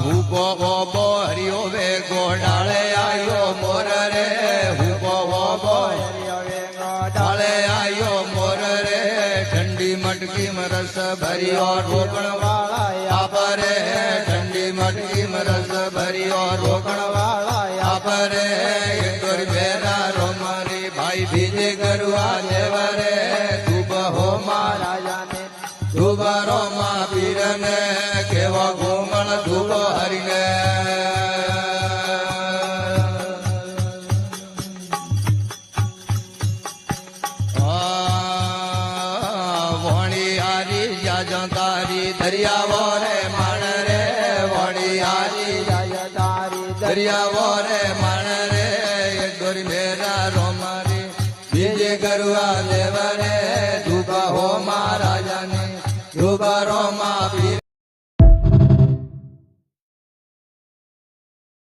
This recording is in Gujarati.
હુકો ગોબો હરિયો વે ગોડાળે આયો મોર રે હુકો ગોબો હરિયો વે ગોડાળે આયો મોર રે ઠંડી મટકી રસ ભર્યો રોકણ વાળા આપરે ઠંડી મટકી રસ ભર્યો રોકણ વાળા આપરે એકર બેરા રોમારી ભાઈ ભીજે કરવા દેવરે તું બહો મહારાજાને ધુબારો માં પીરને કેવા ગોમણ ધુબ હરીને વણી હારી જાજો તારી દરિયાવો રે માણ રે વણી હારી જાજો તારી દરિયાવો રે